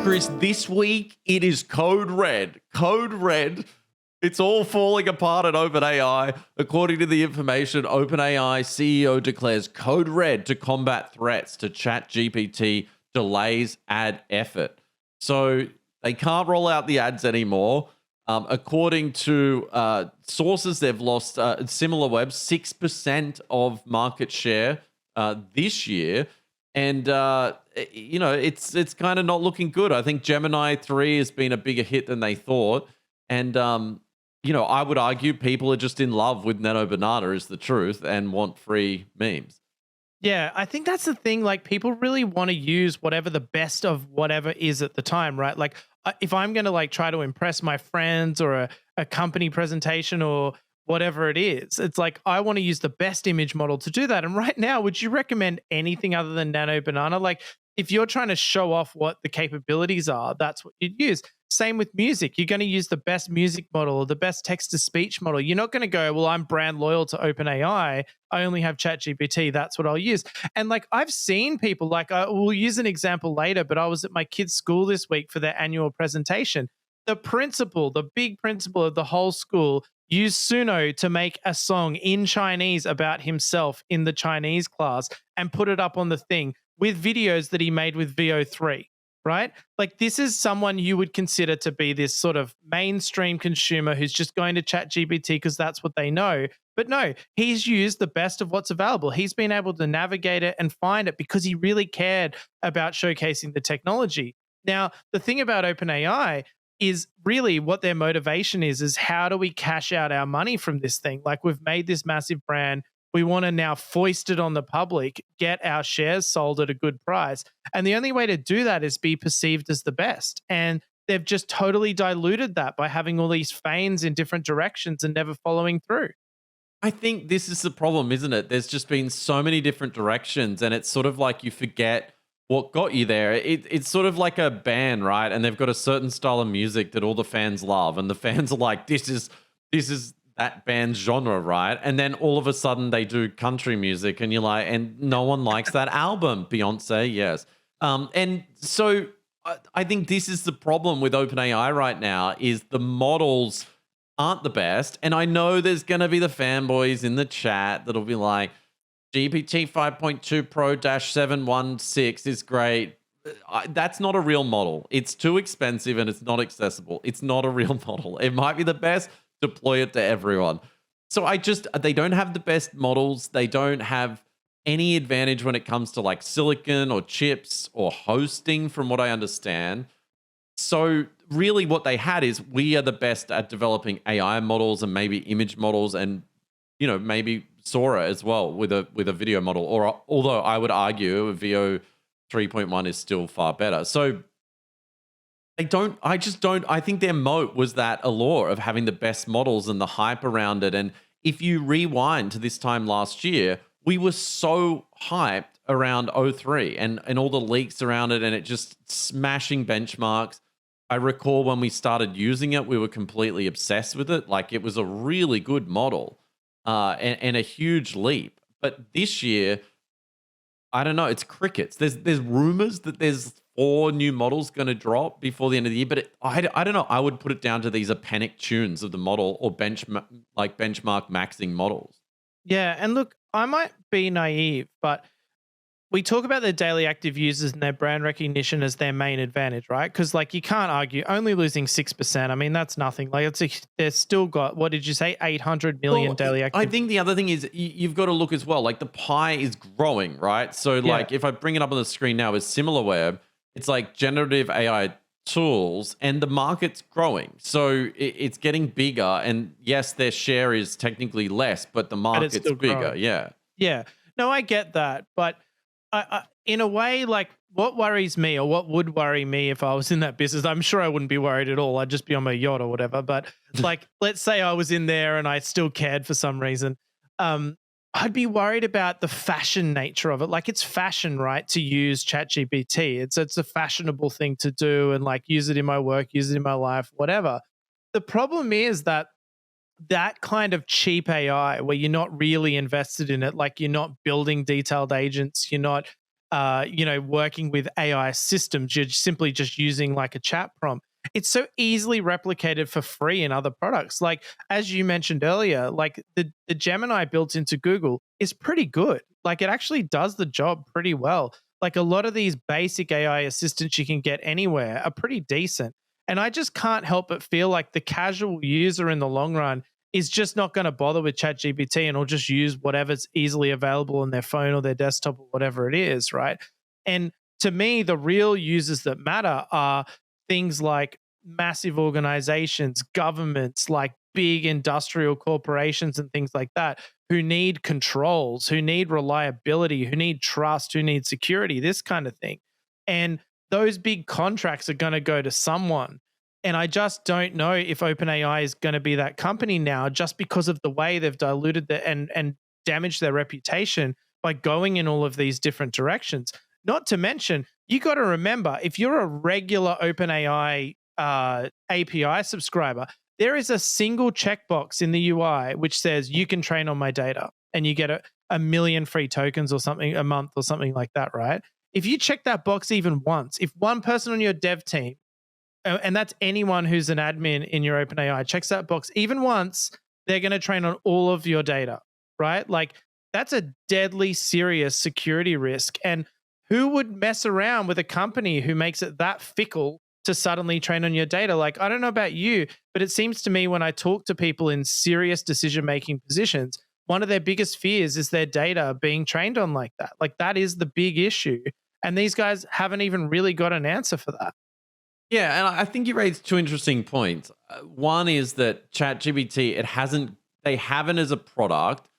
Chris, this week it is code red. Code red. It's all falling apart at OpenAI. According to the information, OpenAI CEO declares code red to combat threats to ChatGPT, delays ad effort. So they can't roll out the ads anymore. According to sources, they've lost SimilarWeb 6% of market share this year. And, it's kind of not looking good. I think Gemini 3 has been a bigger hit than they thought. And, I would argue people are just in love with Nano Banana is the truth and want free memes. Yeah, I think that's the thing. Like, people really want to use whatever the best of whatever is at the time, right? Like, if I'm going to try to impress my friends or a company presentation or whatever it is, it's like I want to use the best image model to do that. And right now, would you recommend anything other than Nano Banana? Like, if you're trying to show off what the capabilities are, that's what you'd use. Same with music. You're going to use the best music model or the best text-to-speech model. You're not going to go, well, I'm brand loyal to OpenAI. I only have ChatGPT. That's what I'll use. And I've seen people, we'll use an example later, but I was at my kid's school this week for their annual presentation. The principal, the big principal of the whole school, used Suno to make a song in Chinese about himself in the Chinese class and put it up on the thing with videos that he made with VO3. Right? This is someone you would consider to be this sort of mainstream consumer who's just going to ChatGPT because that's what they know. But no, he's used the best of what's available. He's been able to navigate it and find it because he really cared about showcasing the technology. Now, the thing about OpenAI is really what their motivation is how do we cash out our money from this thing? We've made this massive brand. We want to now foist it on the public, get our shares sold at a good price. And the only way to do that is be perceived as the best. And they've just totally diluted that by having all these feigns in different directions and never following through. I think this is the problem, isn't it? There's just been so many different directions, and it's sort of like you forget what got you there. It's sort of like a band, right? And they've got a certain style of music that all the fans love, and the fans are like, this is that band's genre, right? And then all of a sudden they do country music and you're like, and no one likes that album. Beyonce, yes. And so I think this is the problem with OpenAI right now is the models aren't the best. And I know there's going to be the fanboys in the chat that'll be like, GPT 5.2 Pro-716 is great. That's not a real model. It's too expensive and it's not accessible. It's not a real model. It might be the best. Deploy it to everyone. So they don't have the best models. They don't have any advantage when it comes to silicon or chips or hosting from what I understand. So really what they had is we are the best at developing AI models and maybe image models and, maybe Sora as well with a video model. Or although I would argue VO 3.1 is still far better. So I think their moat was that allure of having the best models and the hype around it. And if you rewind to this time last year, we were so hyped around O3 and all the leaks around it and it just smashing benchmarks. I recall when we started using it, we were completely obsessed with it. It was a really good model and a huge leap. But this year, I don't know, it's crickets. There's rumors that there's 4 new models going to drop before the end of the year, but I don't know. I would put it down to these are panic tunes of the model or benchmark maxing models. Yeah, and look, I might be naive, but we talk about their daily active users and their brand recognition as their main advantage, right? Because you can't argue only losing 6%. I mean, that's nothing. They've still got, what did you say, 800 million daily active. I think the other thing is you've got to look as well. The pie is growing, right? So if I bring it up on the screen now with SimilarWeb, it's generative AI tools and the market's growing. So it's getting bigger. And yes, their share is technically less, but the market's bigger. Growing. Yeah. Yeah. No, I get that. But I, in a way, what worries me or what would worry me if I was in that business, I'm sure I wouldn't be worried at all. I'd just be on my yacht or whatever. But let's say I was in there and I still cared for some reason. I'd be worried about the fashion nature of it. It's fashion, right, to use ChatGPT. It's a fashionable thing to do and use it in my work, use it in my life, whatever. The problem is that kind of cheap AI where you're not really invested in it, you're not building detailed agents, you're not working with AI systems, you're simply just using like a chat prompt. It's so easily replicated for free in other products. Like as you mentioned earlier, like the Gemini built into Google is pretty good. Like it actually does the job pretty well. Like a lot of these basic AI assistants you can get anywhere are pretty decent. And I just can't help but feel like the casual user in the long run is just not going to bother with ChatGPT and will just use whatever's easily available on their phone or their desktop or whatever it is, right? And to me, the real users that matter are things like massive organizations, governments, like big industrial corporations and things like that, who need controls, who need reliability, who need trust, who need security, this kind of thing. And those big contracts are going to go to someone. And I just don't know if OpenAI is going to be that company now, just because of the way they've diluted and damaged their reputation by going in all of these different directions. Not to mention, you got to remember, if you're a regular OpenAI API subscriber, there is a single checkbox in the UI which says you can train on my data, and you get a million free tokens or something a month or something like that, right? If you check that box even once, if one person on your dev team, and that's anyone who's an admin in your OpenAI, checks that box even once, they're going to train on all of your data, right? Like that's a deadly serious security risk. And who would mess around with a company who makes it that fickle to suddenly train on your data? Like, I don't know about you, but it seems to me when I talk to people in serious decision-making positions, one of their biggest fears is their data being trained on like that. Like that is the big issue. And these guys haven't even really got an answer for that. Yeah, and I think you raised two interesting points. One is that ChatGPT, they haven't as a product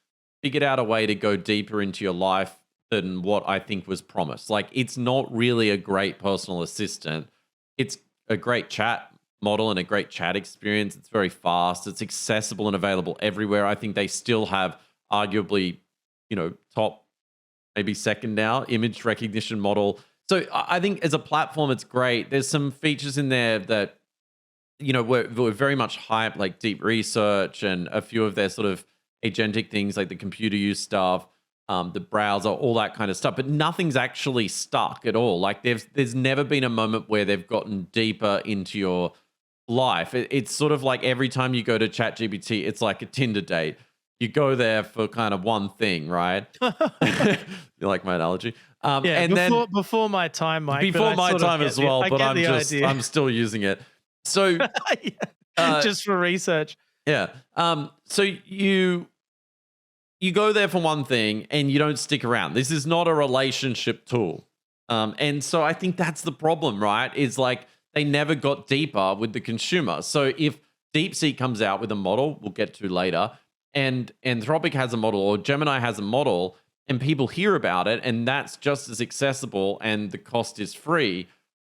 figured out a way to go deeper into your life than what I think was promised. Like it's not really a great personal assistant. It's a great chat model and a great chat experience. It's very fast. It's accessible and available everywhere. I think they still have arguably, top, maybe second now, image recognition model. So I think as a platform, it's great. There's some features in there that, were very much hyped, like deep research and a few of their sort of agentic things like the computer use stuff, the browser, all that kind of stuff. But nothing's actually stuck at all. Like there's never been a moment where they've gotten deeper into your life. It's sort of like every time you go to ChatGPT, it's like a Tinder date. You go there for kind of one thing, right? You like my analogy? And before my time, Mike. Before my time as well, but I'm still using it. So just for research. Yeah. So you go there for one thing and you don't stick around. This is not a relationship tool. And so I think that's the problem, right? Is like they never got deeper with the consumer. So if DeepSeek comes out with a model, we'll get to later, and Anthropic has a model or Gemini has a model and people hear about it and that's just as accessible and the cost is free,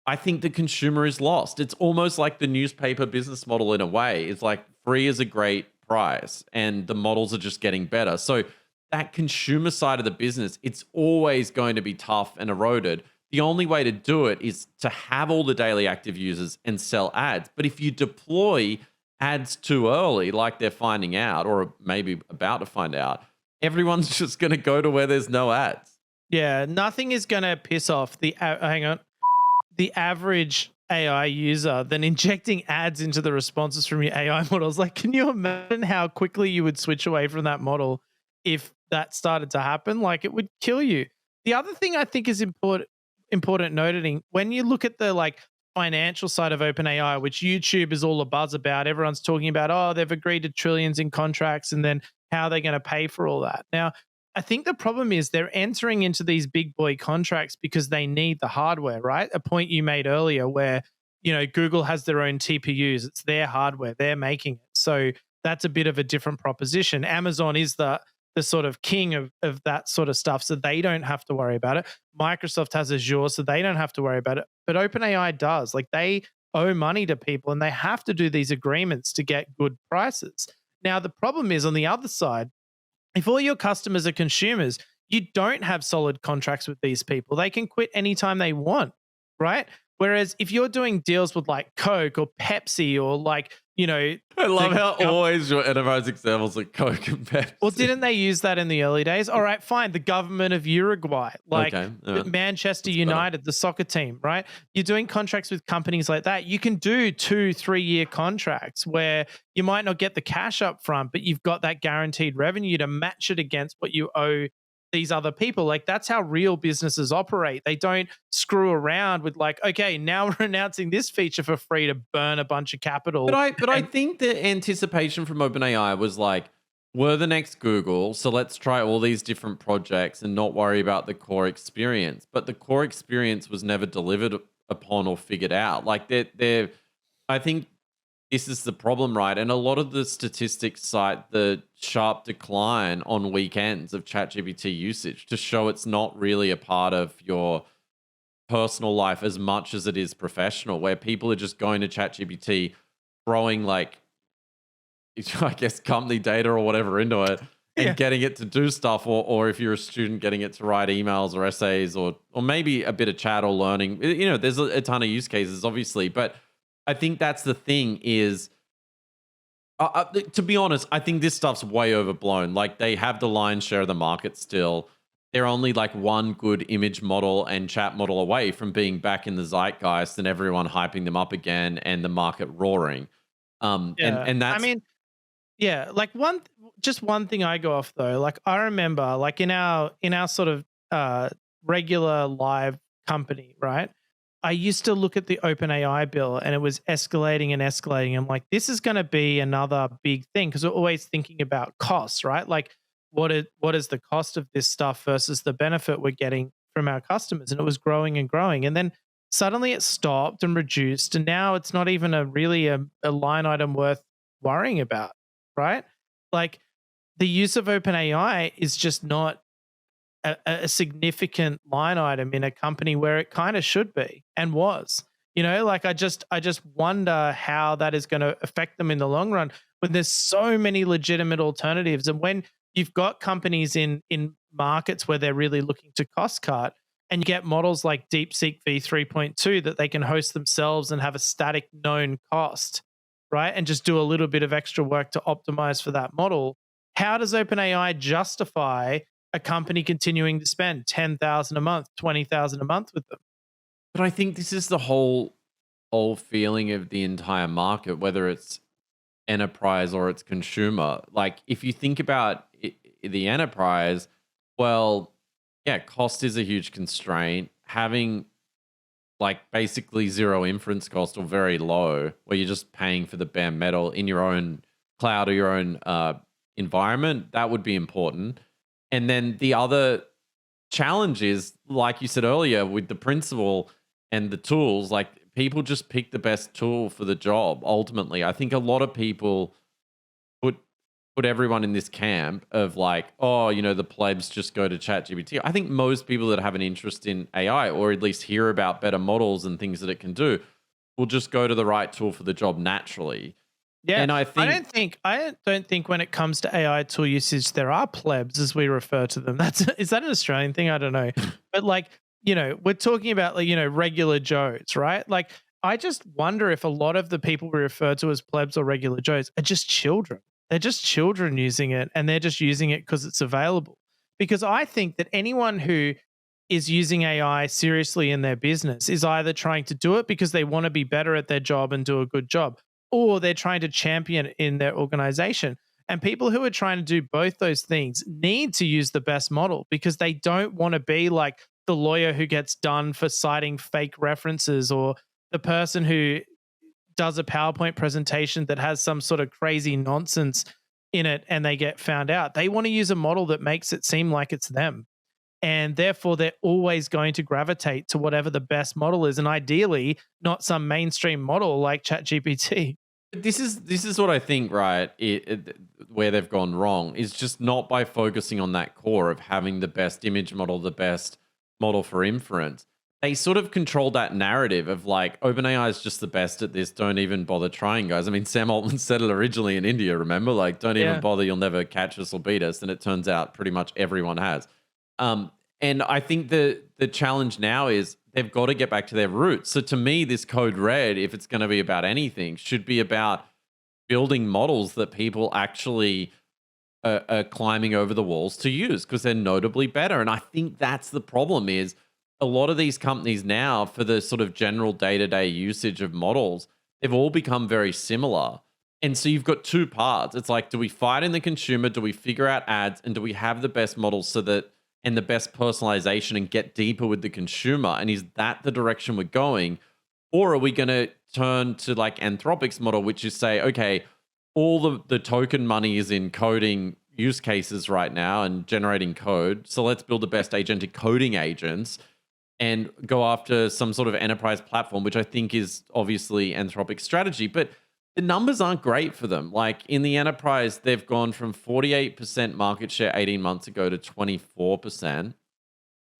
I think the consumer is lost. It's almost like the newspaper business model in a way. It's like free is a great price and the models are just getting better. So that consumer side of the business, it's always going to be tough and eroded. The only way to do it is to have all the daily active users and sell ads. But if you deploy ads too early, like they're finding out or maybe about to find out, everyone's just going to go to where there's no ads. Yeah, nothing is going to piss off the average AI user than injecting ads into the responses from your AI models. Like, can you imagine how quickly you would switch away from that model if that started to happen? Like, it would kill you. The other thing I think is important noting, when you look at the financial side of OpenAI, which YouTube is all a buzz about, everyone's talking about, oh, they've agreed to trillions in contracts and then how they're going to pay for all that. Now, I think the problem is they're entering into these big boy contracts because they need the hardware, right? A point you made earlier where, Google has their own TPUs. It's their hardware. They're making it. So that's a bit of a different proposition. Amazon is the sort of king of that sort of stuff, so they don't have to worry about it. Microsoft has Azure, so they don't have to worry about it. But OpenAI does. Like, they owe money to people and they have to do these agreements to get good prices. Now, the problem is on the other side, if all your customers are consumers, you don't have solid contracts with these people. They can quit anytime they want, right? Whereas if you're doing deals with like Coke or Pepsi or I love the how always your enterprise examples are Coke and Pepsi. Well, didn't they use that in the early days? All right, fine. The government of Uruguay, like Okay, yeah, Manchester that's better. United, the soccer team, right? You're doing contracts with companies like that. You can do 2-3 year contracts where you might not get the cash up front, but you've got that guaranteed revenue to match it against what you owe these other people. Like that's how real businesses operate. They don't screw around with like, okay, now we're announcing this feature for free to burn a bunch of capital. But I think the anticipation from OpenAI was like, we're the next Google, so let's try all these different projects and not worry about the core experience. But the core experience was never delivered upon or figured out. Like I think this is the problem, right? And a lot of the statistics cite the sharp decline on weekends of ChatGPT usage to show it's not really a part of your personal life as much as it is professional, where people are just going to ChatGPT, throwing like, I guess, company data or whatever into it and getting it to do stuff. Or if you're a student, getting it to write emails or essays or maybe a bit of chat or learning. There's a ton of use cases, obviously. But I think that's the thing is, to be honest, I think this stuff's way overblown. Like they have the lion's share of the market still. They're only like one good image model and chat model away from being back in the zeitgeist and everyone hyping them up again and the market roaring. And that's, I mean, yeah, like just one thing I go off though. Like I remember, like in our sort of regular live company, right? I used to look at the OpenAI bill and it was escalating and escalating. I'm like, this is going to be another big thing because we're always thinking about costs, right? Like, what is the cost of this stuff versus the benefit we're getting from our customers? And it was growing and growing, and then suddenly it stopped and reduced, and now it's not even really a line item worth worrying about, right? Like the use of OpenAI is just not a significant line item in a company where it kind of should be and was. Like I just wonder how that is going to affect them in the long run when there's so many legitimate alternatives, and when you've got companies in markets where they're really looking to cost cut, and you get models like DeepSeek V3.2 that they can host themselves and have a static known cost, right? And just do a little bit of extra work to optimize for that model. How does OpenAI justify a company continuing to spend $10,000 a month, $20,000 a month with them? but I think this is the whole feeling of the entire market, whether it's enterprise or it's consumer. Like if you think about the enterprise, well, yeah, cost is a huge constraint. Having like basically zero inference cost or very low, where you're just paying for the bare metal in your own cloud or your own environment, that would be important. And then the other challenge is, like you said earlier, with the principle and the tools, like people just pick the best tool for the job. Ultimately, I think a lot of people put everyone in this camp of like, oh, the plebs just go to ChatGPT. I think most people that have an interest in AI, or at least hear about better models and things that it can do, will just go to the right tool for the job naturally. Yeah, and I don't think when it comes to AI tool usage, there are plebs, as we refer to them. Is that an Australian thing? I don't know, but like we're talking about like regular Joes, right? Like I just wonder if a lot of the people we refer to as plebs or regular Joes are just children. They're just children using it, and they're just using it because it's available. Because I think that anyone who is using AI seriously in their business is either trying to do it because they want to be better at their job and do a good job, or they're trying to champion it in their organization. And people who are trying to do both those things need to use the best model because they don't want to be like the lawyer who gets done for citing fake references, or the person who does a PowerPoint presentation that has some sort of crazy nonsense in it and they get found out. They want to use a model that makes it seem like it's them. And therefore, they're always going to gravitate to whatever the best model is, and ideally not some mainstream model like ChatGPT. This is what I think, right? Where they've gone wrong is just not by focusing on that core of having the best image model, the best model for inference. They sort of control that narrative of like, OpenAI is just the best at this. Don't even bother trying, guys. I mean, Sam Altman said it originally in India, remember? Like, don't even bother. You'll never catch us or beat us. And it turns out pretty much everyone has. And I think the challenge now is they've got to get back to their roots. So to me, this code red, if it's going to be about anything, should be about building models that people actually are climbing over the walls to use because they're notably better. And I think that's the problem is a lot of these companies now for the sort of general day-to-day usage of models, they've all become very similar. And so you've got two parts. It's like, do we fight in the consumer? Do we figure out ads? And do we have the best models so that and the best personalization and get deeper with the consumer? And is that the direction we're going? Or are we going to turn to like Anthropic's model, which is say, okay, all the token money is in coding use cases right now and generating code. So let's build the best agentic coding agents and go after some sort of enterprise platform, which I think is obviously Anthropic's strategy. But the numbers aren't great for them. Like in the enterprise, they've gone from 48% market share 18 months ago to 24%.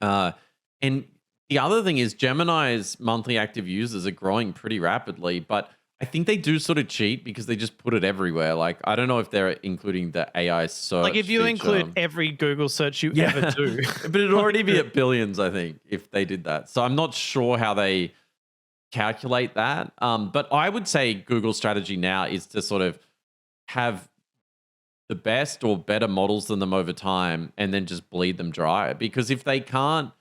And the other thing is Gemini's monthly active users are growing pretty rapidly, but I think they do sort of cheat because they just put it everywhere. Like, I don't know if they're including the AI search. Like if you feature. Include every Google search you ever do. But it'd already be at billions, I think, if they did that. So I'm not sure how they calculate that. But I would say Google's strategy now is to sort of have the best or better models than them over time and then just bleed them dry. Because if they can't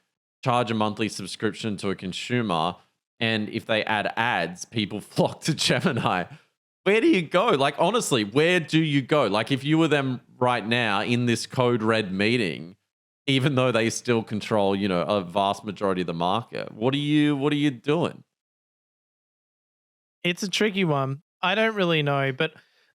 charge a monthly subscription to a consumer, and if they add ads, people flock to Gemini. Where do you go? Like, honestly, where do you go? Like, if you were them right now in this code red meeting, even though they still control, you know, a vast majority of the market, what are you doing? It's a tricky one. I don't really know, but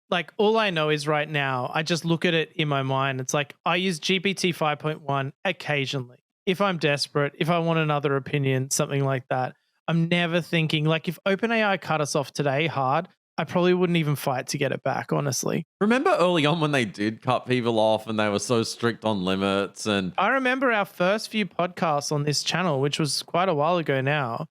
like all I know is right now, I just look at it in my mind. It's like I use GPT 5.1 occasionally. If I'm desperate, if I want another opinion, something like that. I'm never thinking, like, if OpenAI cut us off today hard, I probably wouldn't even fight to get it back, honestly. Remember early on when they did cut people off and they were so strict on limits? And I remember our first few podcasts on this channel, which was quite a while ago now.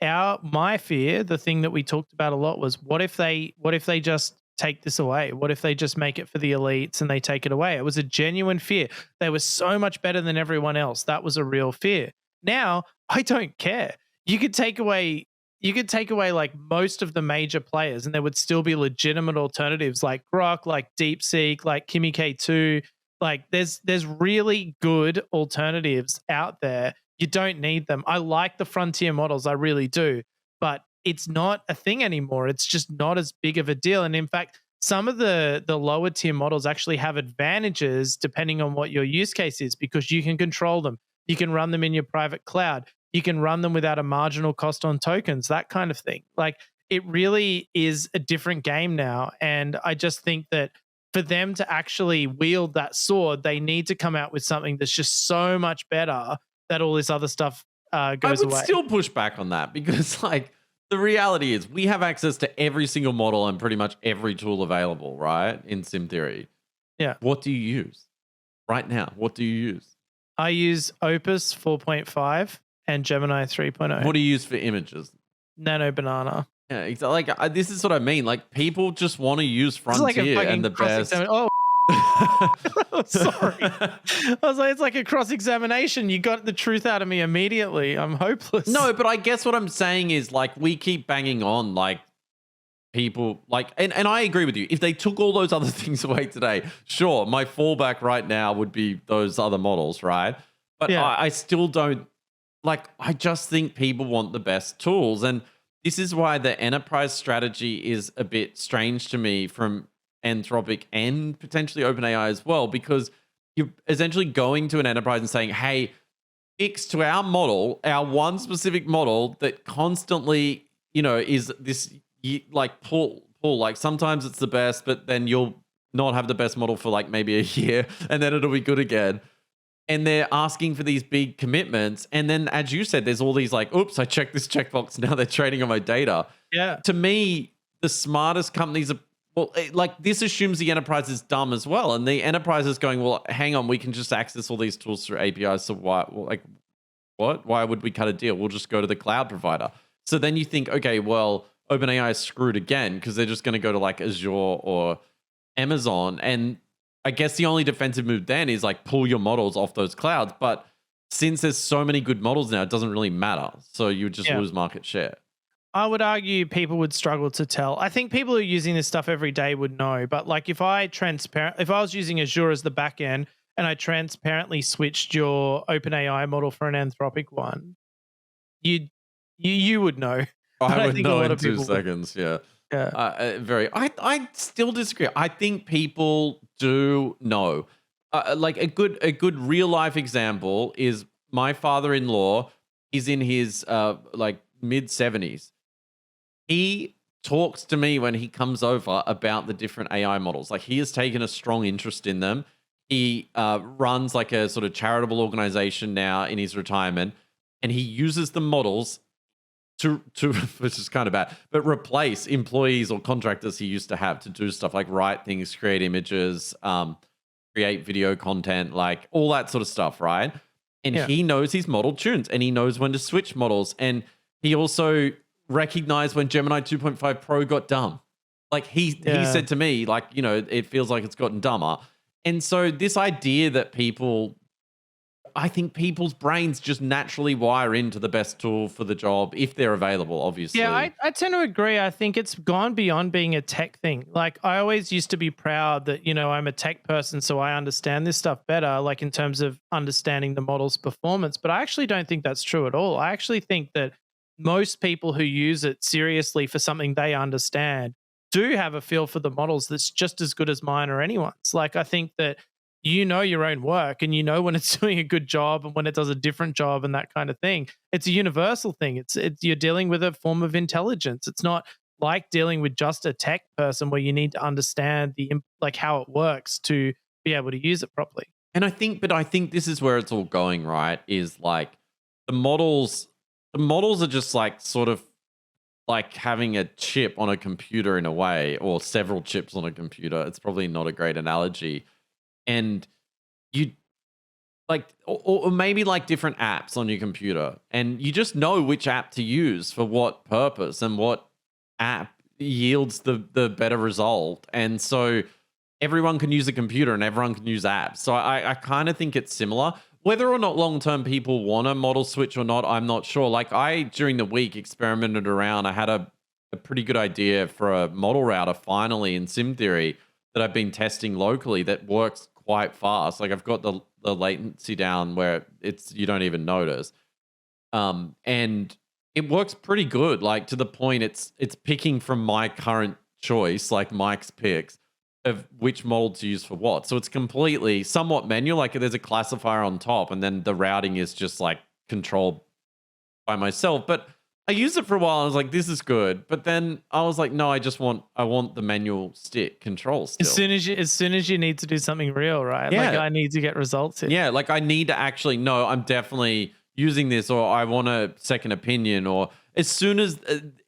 My fear, the thing that we talked about a lot was what if they just take this away? What if they just make it for the elites and they take it away? It was a genuine fear. They were so much better than everyone else. That was a real fear. Now, I don't care. You could take away like most of the major players and there would still be legitimate alternatives like Grok, like DeepSeek, like Kimi K2. Like there's really good alternatives out there. You don't need them. I like the frontier models, I really do, but it's not a thing anymore. It's just not as big of a deal. And in fact, some of the lower tier models actually have advantages depending on what your use case is because you can control them. You can run them in your private cloud. You can run them without a marginal cost on tokens, that kind of thing. Like it really is a different game now. And I just think that for them to actually wield that sword, they need to come out with something that's just so much better that all this other stuff goes away. I would still push back on that because like the reality is we have access to every single model and pretty much every tool available, right? In sim theory. Yeah. What do you use right now? What do you use? I use Opus 4.5 and Gemini 3.0. What do you use for images? Nano Banana. Yeah, exactly. Like this is what I mean. Like people just want to use Frontier like and the best. Oh, sorry. I was like, it's like a cross-examination. You got the truth out of me immediately. I'm hopeless. No, but I guess what I'm saying is like we keep banging on like people like, and I agree with you. If they took all those other things away today, sure, my fallback right now would be those other models, right? But yeah. I still don't. Like, I just think people want the best tools. And this is why the enterprise strategy is a bit strange to me from Anthropic and potentially OpenAI as well, because you're essentially going to an enterprise and saying, hey, fix to our model, our one specific model that constantly, you know, is this like pull. Like sometimes it's the best, but then you'll not have the best model for like maybe a year and then it'll be good again. And they're asking for these big commitments. And then, as you said, there's all these like, oops, I checked this checkbox. Now they're trading on my data. Yeah. To me, the smartest companies are, well, like this assumes the enterprise is dumb as well. And the enterprise is going, well, hang on, we can just access all these tools through APIs. So why, well, like, what? Why would we cut a deal? We'll just go to the cloud provider. So then you think, okay, well, OpenAI is screwed again because they're just going to go to like Azure or Amazon. And I guess the only defensive move then is like pull your models off those clouds. But since there's so many good models now, it doesn't really matter. So you just lose market share. I would argue people would struggle to tell. I think people who are using this stuff every day would know. But like if I was using Azure as the back end and I transparently switched your OpenAI model for an Anthropic one, you'd you would know. But I I would think a know lot in of two people would. seconds. Yeah. Yeah. I still disagree. I think people do know. Like a good real life example is my father-in-law. He's in his like mid 70s. He talks to me when he comes over about the different AI models. Like he has taken a strong interest in them. He runs like a sort of charitable organization now in his retirement, and he uses the models to which is kind of bad, but replace employees or contractors he used to have to do stuff like write things, create images, create video content, like all that sort of stuff, right? And Yeah. he knows his model tunes and he knows when to switch models. And he also recognized when Gemini 2.5 Pro got dumb. Like he Yeah. said to me, like, it feels like it's gotten dumber. And so this idea that I think people's brains just naturally wire into the best tool for the job if they're available, Yeah, obviously. I tend to agree. I think it's gone beyond being a tech thing. Like I always used to be proud that, I'm a tech person, so I understand this stuff better, like in terms of understanding the model's performance. But I actually don't think that's true at all. I actually think that most people who use it seriously for something they understand do have a feel for the models that's just as good as mine or anyone's. Like I think that you know your own work and you know when it's doing a good job and when it does a different job and that kind of thing. It's a universal thing. It's you're dealing with a form of intelligence. It's not like dealing with just a tech person where you need to understand like how it works to be able to use it properly. And I think this is where it's all going, right? Is like the models the models are just like sort of like having a chip on a computer in a way, or several chips on a computer. It's probably not a great analogy. And you like or maybe like different apps on your computer, and you just know which app to use for what purpose and what app yields the better result. And so everyone can use a computer and everyone can use apps. So I kind of think it's similar. Whether or not long term people want a model switch or not, I'm not sure. Like I during the week experimented around. I had a pretty good idea for a model router finally in sim theory that I've been testing locally that works quite fast. Like I've got the latency down where it's you don't even notice. And it works pretty good, like to the point it's picking from my current choice, like Mike's picks of which model to use for what. So it's completely somewhat manual. Like there's a classifier on top, and then the routing is just like controlled by myself. But I used it for a while. I was like, this is good. But then I was like, no, I want the manual stick control still. As soon as you need to do something real, right? Like Yeah. I need to get results here. Yeah, like I need to actually know I'm definitely using this, or I want a second opinion, or as soon as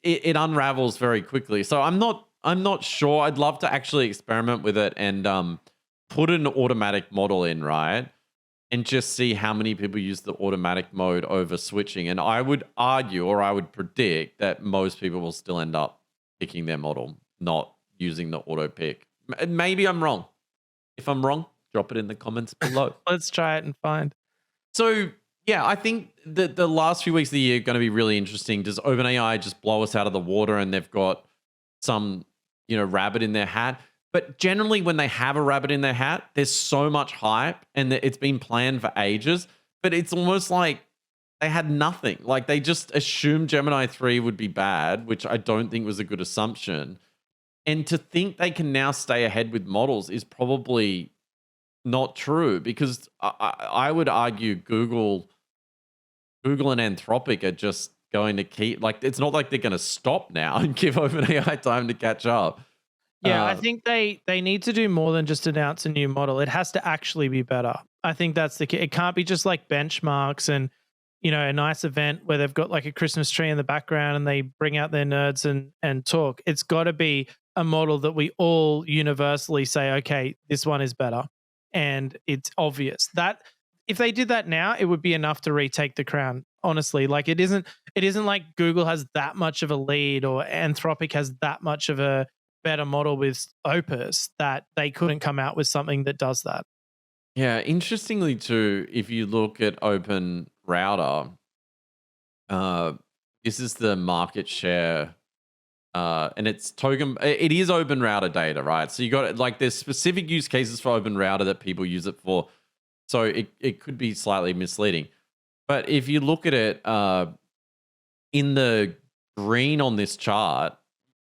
it unravels very quickly. So I'm not sure. I'd love to actually experiment with it and put an automatic model in, right? And just see how many people use the automatic mode over switching. And I would argue, or I would predict, that most people will still end up picking their model, not using the auto pick. Maybe I'm wrong. If I'm wrong, drop it in the comments below. Let's try it and find. So, yeah, I think that the last few weeks of the year are going to be really interesting. Does OpenAI just blow us out of the water and they've got some, rabbit in their hat? But generally, when they have a rabbit in their hat, there's so much hype and it's been planned for ages. But it's almost like they had nothing. Like they just assumed Gemini 3 would be bad, which I don't think was a good assumption. And to think they can now stay ahead with models is probably not true, because I would argue Google and Anthropic are just going to keep, like, it's not like they're going to stop now and give OpenAI time to catch up. Yeah, I Uh, think they need to do more than just announce a new model. It has to actually be better. I think that's the key. It can't be just like benchmarks and a nice event where they've got like a Christmas tree in the background and they bring out their nerds and talk. It's got to be a model that we all universally say, okay, this one is better, and it's obvious. That if they did that now, it would be enough to retake the crown. Honestly, like it isn't like Google has that much of a lead or Anthropic has that much of a better model with Opus that they couldn't come out with something that does that. yeah, interestingly too, if you look at Open Router, uh, This is the market share, and it's token. It is Open Router data, right? So you got like there's specific use cases for Open Router that people use it for. So it could be slightly misleading. But if you look at it in the green on this chart,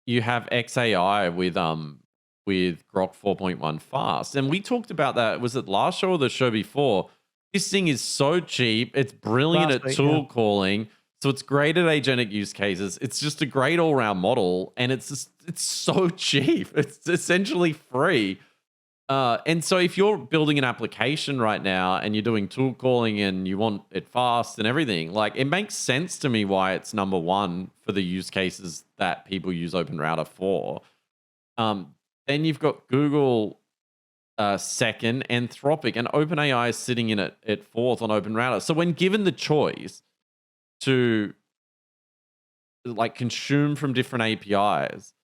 you have XAI with Grok 4.1 fast. And we talked about that. Was it last show or the show before? This thing is so cheap. It's brilliant Last at week, tool calling. So it's great at agentic use cases. It's just a great all-round model, and it's so cheap. It's essentially free. And so if you're building an application right now and you're doing tool calling and you want it fast and everything, like it makes sense to me why it's number one for the use cases that people use Open Router for. Then you've got Google second, Anthropic, and OpenAI is sitting in at fourth on Open Router. So when given the choice to like consume from different APIs,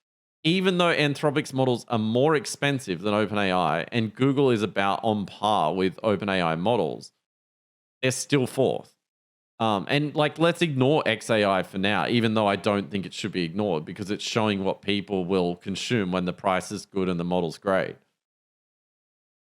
even though Anthropic's models are more expensive than OpenAI and Google is about on par with OpenAI models, they're still fourth. And like, let's ignore XAI for now, even though I don't think it should be ignored because it's showing what people will consume when the price is good and the model's great.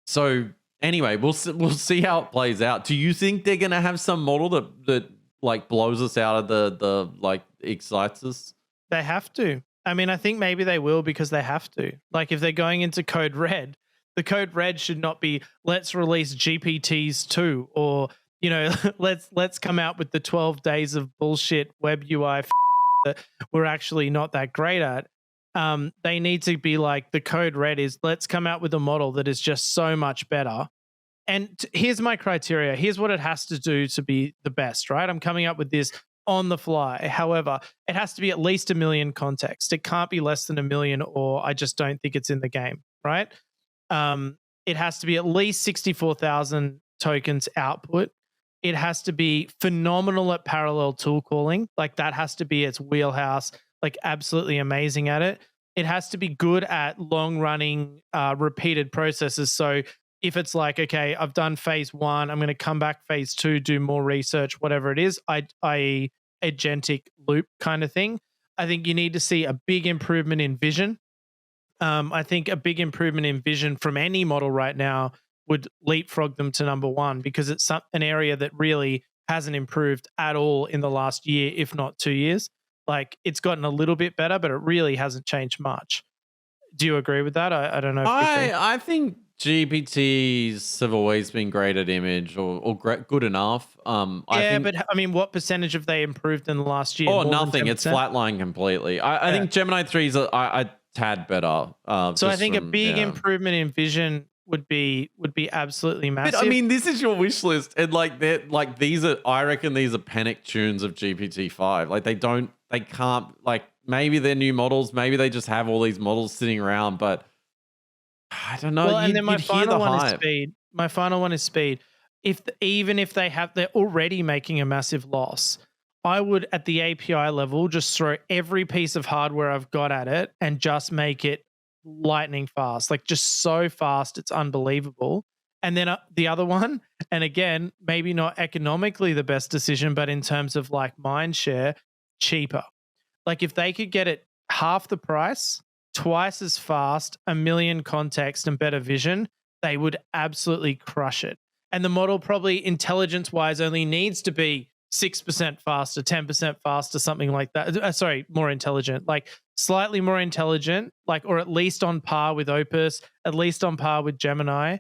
So anyway, we'll see how it plays out. Do you think they're going to have some model that like blows us out of the like excites us? They have to. I mean, I think maybe they will because they have to. Like if they're going into code red, the code red should not be let's release GPTs 2 or, you know, let's come out with the 12 days of bullshit web UI that we're actually not that great at. They need to be like the code red is let's come out with a model that is just so much better. And here's my criteria. Here's what it has to do to be the best, right? I'm coming up with this on the fly. However, it has to be at least 1 million context. It can't be less than 1 million or I just don't think it's in the game, right? It has to be at least 64,000 tokens output. It has to be phenomenal at parallel tool calling. Like that has to be its wheelhouse, like absolutely amazing at it. It has to be good at long running repeated processes. So if it's like, okay, I've done phase 1, I'm going to come back phase 2, do more research, whatever it is, I agentic loop kind of thing. I think you need to see a big improvement in vision. I think a big improvement in vision from any model right now would leapfrog them to number one because it's an area that really hasn't improved at all in the last year, if not 2 years. Like it's gotten a little bit better, but it really hasn't changed much. Do you agree with that? I don't know. I think GPTs have always been great at image or good enough. But I mean, what percentage have they improved in the last year? Oh, nothing. It's flatlined completely. I think Gemini 3 is a tad better. So I think a big improvement in vision would be absolutely massive. But I mean, this is your wish list, and I reckon these are panic tunes of GPT-5. Like they can't, like maybe they're new models, maybe they just have all these models sitting around, but I don't know. Well, and then my final one is speed. My final one is speed. Even if they're already making a massive loss, I would at the API level just throw every piece of hardware I've got at it and just make it lightning fast, like just so fast, it's unbelievable. And then the other one, and again, maybe not economically the best decision, but in terms of like mind share, cheaper. Like if they could get it half the price, twice as fast, 1 million context and better vision, they would absolutely crush it. And the model probably intelligence-wise only needs to be 6% faster, 10% faster, something like that. More intelligent, like slightly more intelligent, like, or at least on par with Opus, at least on par with Gemini,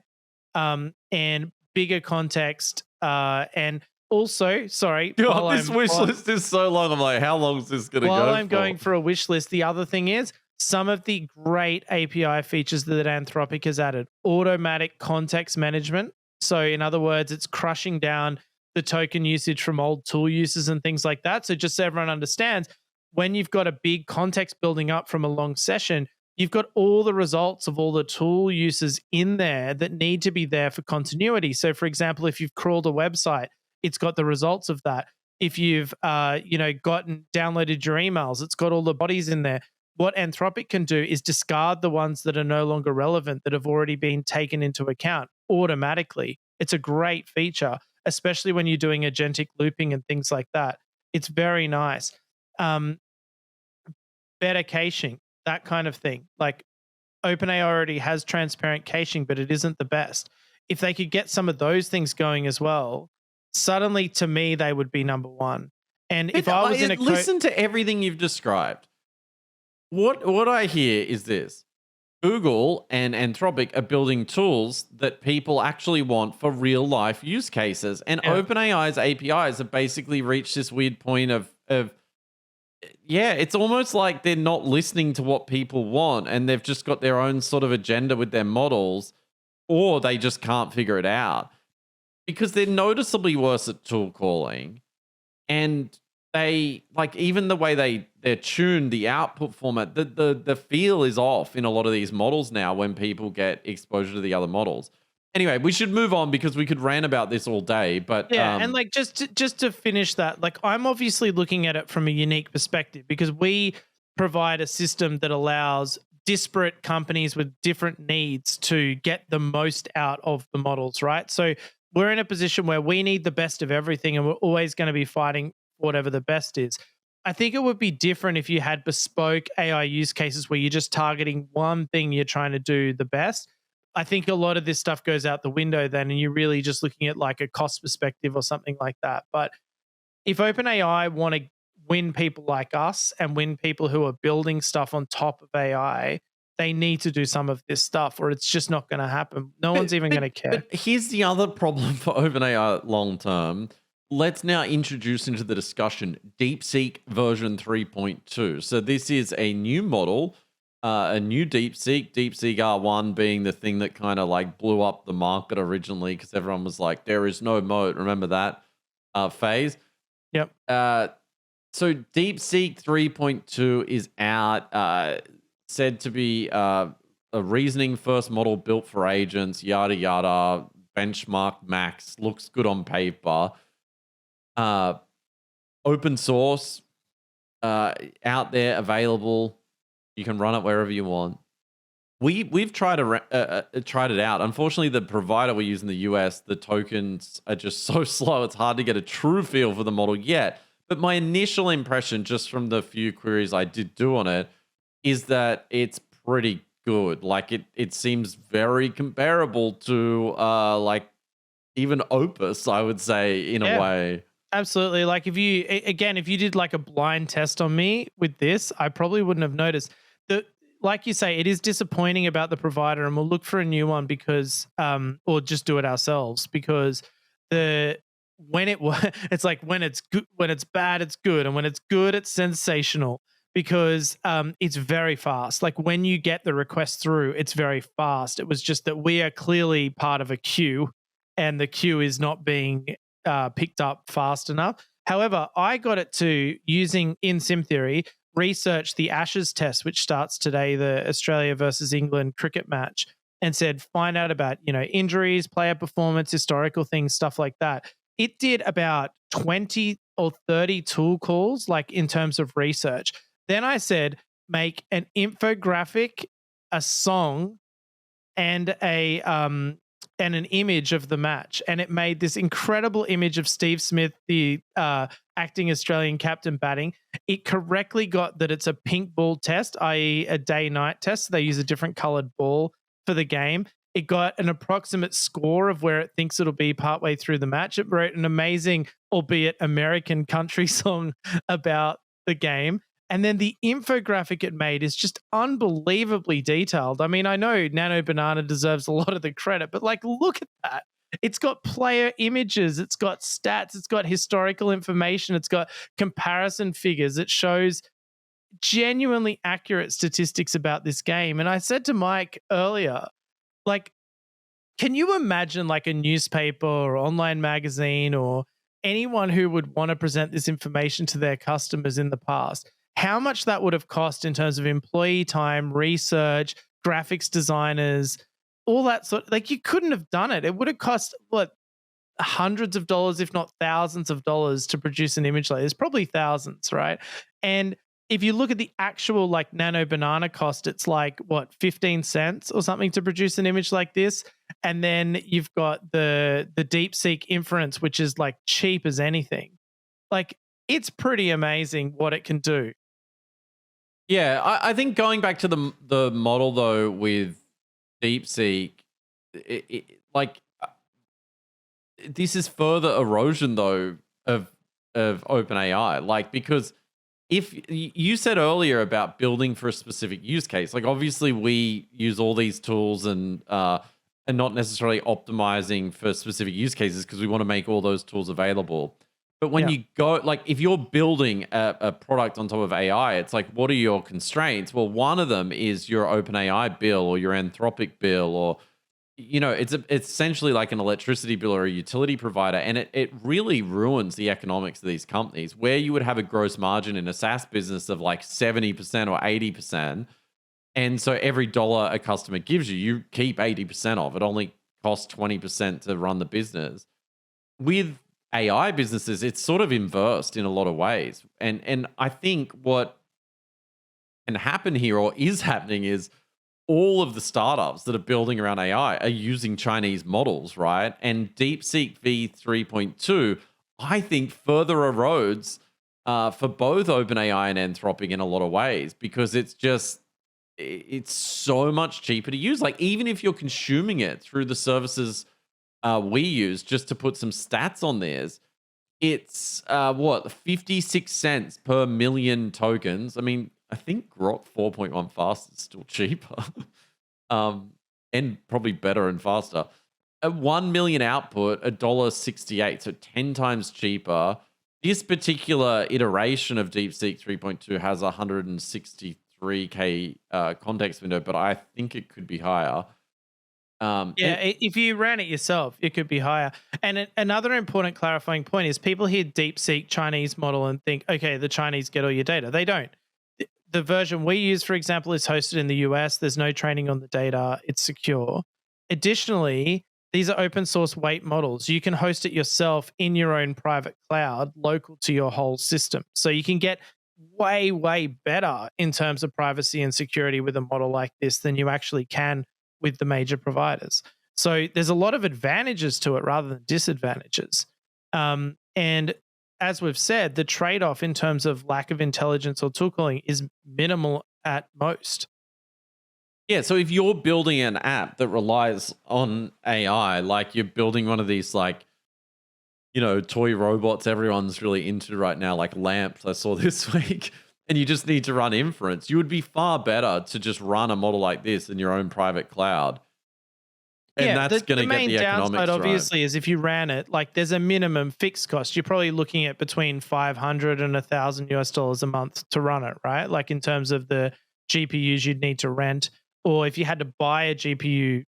and bigger context. And also, this wish list is so long. I'm like, how long is this going to go? While I'm going for a wish list, the other thing is some of the great API features that Anthropic has added: automatic context management. So in other words, it's crushing down the token usage from old tool uses and things like that. So just so everyone understands, when you've got a big context building up from a long session, you've got all the results of all the tool uses in there that need to be there for continuity. So for example, if you've crawled a website, it's got the results of that. If you've downloaded your emails, it's got all the bodies in there. What Anthropic can do is discard the ones that are no longer relevant, that have already been taken into account automatically. It's a great feature, especially when you're doing agentic looping and things like that. It's very nice. um, better caching, that kind of thing. Like OpenAI already has transparent caching, but it isn't the best. If they could get some of those things going as well, suddenly to me they would be number one. And if I was in a listen to everything you've described. What I hear is this. Google and Anthropic are building tools that people actually want for real life use cases. And OpenAI's APIs have basically reached this weird point of yeah, it's almost like they're not listening to what people want and they've just got their own sort of agenda with their models, or they just can't figure it out because they're noticeably worse at tool calling. And they like even the way they're tuned, the output format, the feel is off in a lot of these models now when people get exposure to the other models. Anyway, we should move on because we could rant about this all day. But and like just to finish that, like I'm obviously looking at it from a unique perspective because we provide a system that allows disparate companies with different needs to get the most out of the models, right? So we're in a position where we need the best of everything and we're always going to be fighting whatever the best is. I think it would be different if you had bespoke AI use cases where you're just targeting one thing you're trying to do the best. I think a lot of this stuff goes out the window then, and you're really just looking at like a cost perspective or something like that. But if OpenAI want to win people like us and win people who are building stuff on top of AI, they need to do some of this stuff or it's just not going to happen. No one's even going to care. But here's the other problem for OpenAI long term. Let's now introduce into the discussion DeepSeek version 3.2. So this is a new model, a new DeepSeek R1 being the thing that kind of like blew up the market originally because everyone was like, there is no moat. Remember that phase? Yep. So DeepSeek 3.2 is out, said to be a reasoning first model built for agents, yada, yada, benchmark max, looks good on paper. Open source, out there, available. You can run it wherever you want. We've tried it out. Unfortunately, the provider we use in the US, the tokens are just so slow. It's hard to get a true feel for the model yet. But my initial impression, just from the few queries I did do on it, is that it's pretty good. Like it seems very comparable to like even Opus, I would say, in a way. Absolutely. Like if you did like a blind test on me with this, I probably wouldn't have noticed. Like you say, it is disappointing about the provider, and we'll look for a new one because, or just do it ourselves because it's like when it's good, when it's bad, it's good, and when it's good, it's sensational because it's very fast. Like when you get the request through, it's very fast. It was just that we are clearly part of a queue, and the queue is not being picked up fast enough. However, I got it to using in Sim Theory research the Ashes test, which starts today, the Australia versus England cricket match, and said find out about injuries, player performance, historical things, stuff like that. It did about 20 or 30 tool calls, like in terms of research. Then I said make an infographic, a song, and an image of the match, and it made this incredible image of Steve Smith, the acting Australian captain, batting. It correctly got that it's a pink ball test, i.e. a day-night test. So they use a different colored ball for the game. It got an approximate score of where it thinks it'll be partway through the match. It wrote an amazing, albeit American country song about the game. And then the infographic it made is just unbelievably detailed. I mean, I know Nano Banana deserves a lot of the credit, but like, look at that. It's got player images, it's got stats, it's got historical information, it's got comparison figures. It shows genuinely accurate statistics about this game. And I said to Mike earlier, like, can you imagine like a newspaper or online magazine or anyone who would want to present this information to their customers in the past? How much that would have cost in terms of employee time, research, graphics designers, all that sort. Like you couldn't have done it. It would have cost hundreds of dollars, if not thousands of dollars, to produce an image like this. Probably thousands, right? And if you look at the actual like Nano Banana cost, it's like 15 cents or something to produce an image like this. And then you've got the DeepSeek inference, which is like cheap as anything. Like it's pretty amazing what it can do. Yeah, I think going back to the model though with DeepSeek, like this is further erosion though of OpenAI, like because if you said earlier about building for a specific use case, like obviously we use all these tools and not necessarily optimizing for specific use cases because we want to make all those tools available. But when Yeah. you go, like if you're building a product on top of AI, it's like, what are your constraints? Well, one of them is your OpenAI bill or your Anthropic bill, or it's essentially like an electricity bill or a utility provider, and it really ruins the economics of these companies. Where you would have a gross margin in a SaaS business of like 70% or 80%, and so every dollar a customer gives you, you keep 80% of it. Only costs 20% to run the business. With AI businesses, it's sort of inversed in a lot of ways. And I think what can happen here or is happening is all of the startups that are building around AI are using Chinese models, right? And DeepSeek V3.2, I think, further erodes for both OpenAI and Anthropic in a lot of ways because it's so much cheaper to use. Like even if you're consuming it through the services we use, just to put some stats on theirs, it's 56 cents per million tokens. I mean, I think Grok 4.1 fast is still cheaper, and probably better and faster. At 1 million output, $1.68, so 10 times cheaper. This particular iteration of DeepSeek 3.2 has 163K context window, but I think it could be higher. Yeah, if you ran it yourself, it could be higher. And another important clarifying point is people hear DeepSeek Chinese model and think, okay, the Chinese get all your data. They don't. The version we use, for example, is hosted in the US. There's no training on the data. It's secure. Additionally, these are open source weight models. You can host it yourself in your own private cloud, local to your whole system. So you can get way, way better in terms of privacy and security with a model like this than you actually can with the major providers. So there's a lot of advantages to it rather than disadvantages. And as we've said, the trade-off in terms of lack of intelligence or tool calling is minimal at most. Yeah, so if you're building an app that relies on AI, like you're building one of these like, toy robots everyone's really into right now, like lamps I saw this week, and you just need to run inference, you would be far better to just run a model like this in your own private cloud. And Yeah, that's going the to get main the economics downside right. obviously is if you ran it, like there's a minimum fixed cost. You're probably looking at between 500 and $1,000 a month to run it, right? Like in terms of the GPUs you'd need to rent, or if you had to buy a GPU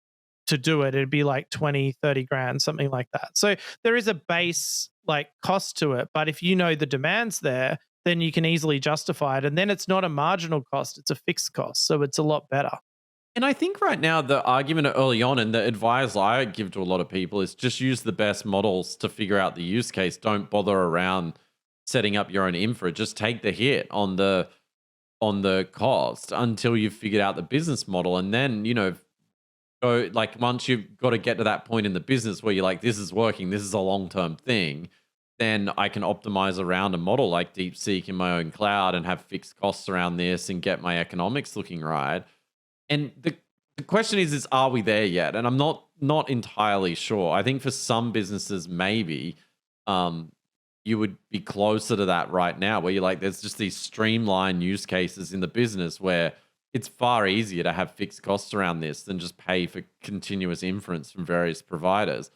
to do it, it'd be like 20, 30 grand, something like that. So there is a base like cost to it, but if you know the demand's there, then you can easily justify it. And then it's not a marginal cost, it's a fixed cost. So it's a lot better. And I think right now the argument early on and the advice I give to a lot of people is just use the best models to figure out the use case. Don't bother around setting up your own infra. Just take the hit on the cost until you've figured out the business model. And then, go like once you've got to get to that point in the business where you're like, this is working, this is a long-term thing, then I can optimize around a model like DeepSeek in my own cloud and have fixed costs around this and get my economics looking right. And the question is are we there yet? And I'm not entirely sure. I think for some businesses, maybe you would be closer to that right now, where you're like, there's just these streamlined use cases in the business where it's far easier to have fixed costs around this than just pay for continuous inference from various providers.